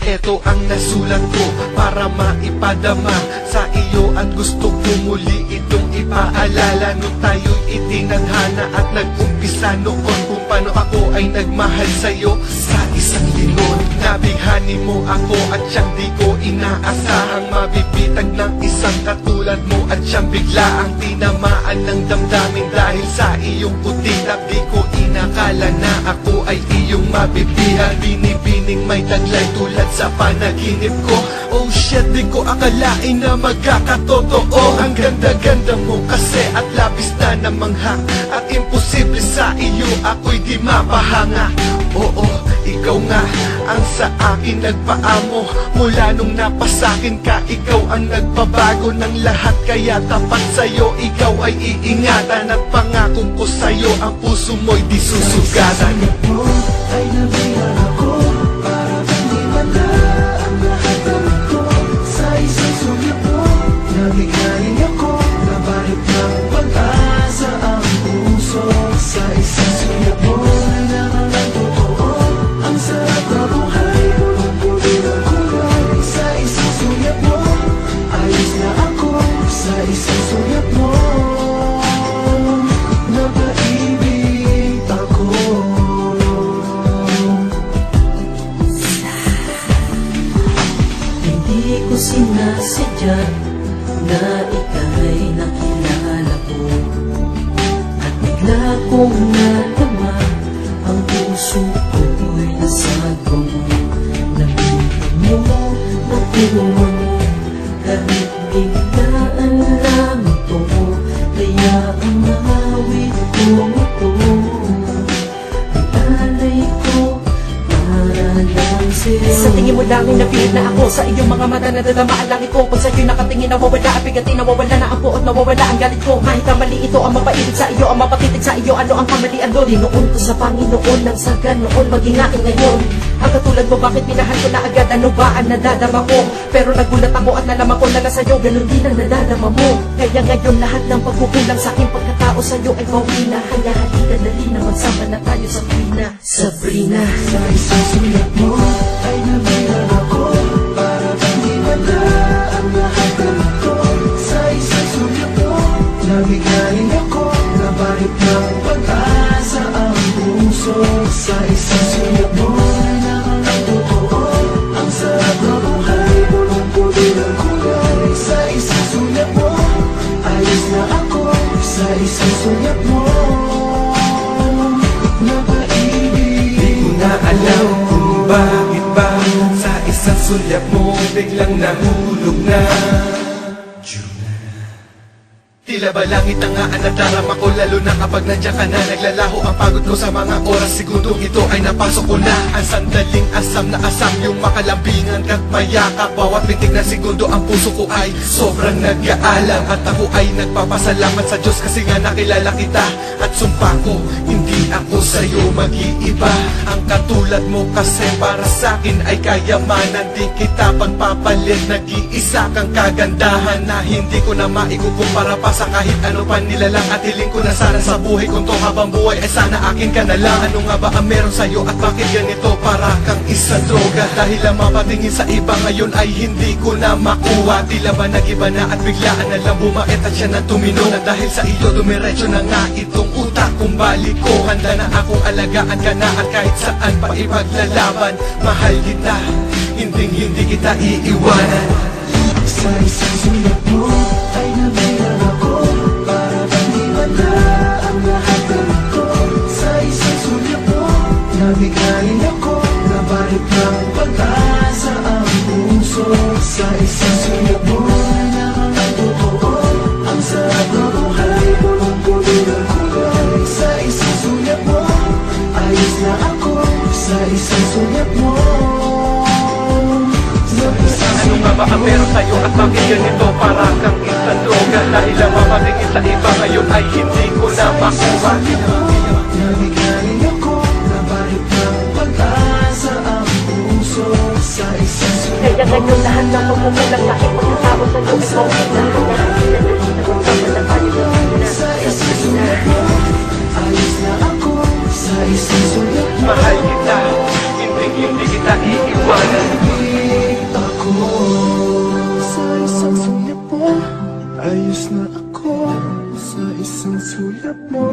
Ito ang nasulat ko para maipadama sa iyo at gusto ko muli itong ipaalala. Nung tayo'y itinadhana at nag-umpisa noon kung paano ako ay nagmahal sa'yo sa isang lingon. Nabighani mo ako at siyang di ko inaasahang mabibitag ng isang katulad mo at siyang bigla ang tinamaan ng damdamin dahil sa iyong puti. Di ko inakala na ako ay iyong mabibihan. Binibining may taglay tulad sa panaginip ko. Oh shit, di ko akalain na magkakatotoo. Ang ganda-ganda mo kasi at labis na namangha, at imposible sa iyo ako'y di mapahanga. Oo, ikaw nga ang sa akin nagpaamo. Mula nung napasakin ka, ikaw ang nagbabago ng lahat. Kaya tapat sa'yo, ikaw ay iingatan. At pangako ko sa'yo, ang puso mo'y di susugatan. Mo ay nabihan ako para hindi wala ang lahat ng ito. Sa isang sulit mo, nabigaling ako, nabalik ng pag-asa ang puso. Sa isang sulit mo, nalaman ng totoo, ang sarap na buhay, pulong-puli ng kulay. Sa isang sulit mo, ayos na ako. Sa isang sulit mo, napaibig ako. Hindi ko sinasadya na ika'y nakilala ko, at bigla kong nadama ang puso ko'y nasago mo. Nabigyan mo, nakuha mo, kahit biglaan lang ito, kaya ang awit ko ito ay alay ko para lang sa'yo. Sa tingin mo lang ay napilit na ako, sa iyong mga mata nadadama ang langit ko. Pag sa'yo'y nakatingin nawawala ang bigat, nawawala na ang puot, nawawala ang galit ko. Kahit kamali ito ang mapaibig sa iyo, ang mapatitig sa iyo, ano ang kamalian doon? Dinoon ko sa Panginoon ng saga noon, maging akin ngayon. Ang katulad mo, bakit minahan ko na agad? Ano ba ang nadadama ko? Pero nagulat ako at nalaman ko na lang sa'yo, ganun din ang nadadama mo. Kaya ngayon lahat ng pagkukulang sa aking pagkatao sa'yo ay bawi na. Kaya halika dali na magsama na tayo sa Sabrina. Sabrina. Sa isang sulat mo ay nabihan ako para hindi wala ang lahat ng ito. Sa isang sulat mo, nabigaling ako, nabalik ng pag-asa ang puso. Sa isang sulat mo, nalaman ng totoo, ang sarap na buhay, pulong-puli ng kulay. Sa isang sulat mo, ayos na ako. Sa isang sulat mo, napaibig. Di ko na alam kung bakit ba sa isang sulyap mo biglang nahulog na. Tila ba langit na nga ang nadarama ko, lalo na kapag nandiyan ka na. Naglalaho ang pagod ko sa mga oras, segundong ito ay napasok ko na. Ang sandaling asam na asam, yung makalambingan ka't mayakap. Bawat pintig na segundo ang puso ko ay sobrang nag-aalang. At ako ay nagpapasalamat sa Diyos kasi nga nakilala kita. At sumpa ko, hindi ako sa'yo mag-iiba. Ang katulad mo kasi para sa'kin ay kayamanan. Di kita pagpapalit, nag-iisa kang kagandahan na hindi ko na maikukumpara pa sa kahit ano pa nilalang. At hiling ko na sana sa buhay kung to habang buhay ay sana akin ka na lang. Ano nga ba ang meron sa'yo at bakit ganito? Para kang isa droga, dahil ang mapatingin sa iba ngayon ay hindi ko na makuha. Tila ba nag-iba na at biglaan na lang bumait at siya na tumino. Na dahil sa iyo dumiretso na nga itong utak kong balik ko. Handa na akong alagaan ka na at kahit saan pa ipaglalaban. Mahal kita, hindi kita iiwanan. Sa isang sulat mo ay nabihan ako para hindi wala ang lahat ng ito. Sa isang sulat mo, nabigaling ako, nabalik ng pag-asa ang puso. Sa isang sulat mo, nalaman ng totoo, ang sarap na buhay, pulong-puli ng kulay. Sa isang sulat mo, ayos na ako. Sa isang sulat mo, Ano nga ba ang meron sa'yo at bakit ganito? Para kang isang droga, dahil ang mapatingin sa iba ngayon ay hindi ko na makuha. nabigaling ako, nabalik ng pag-asa ang puso. Sa isang sulat Kaya ngayon lahat ng pagkukulang sa aking pagkatao sa'yo ay bawi na. Kaya halika dali na magsama na tayo sa isang sulyap mo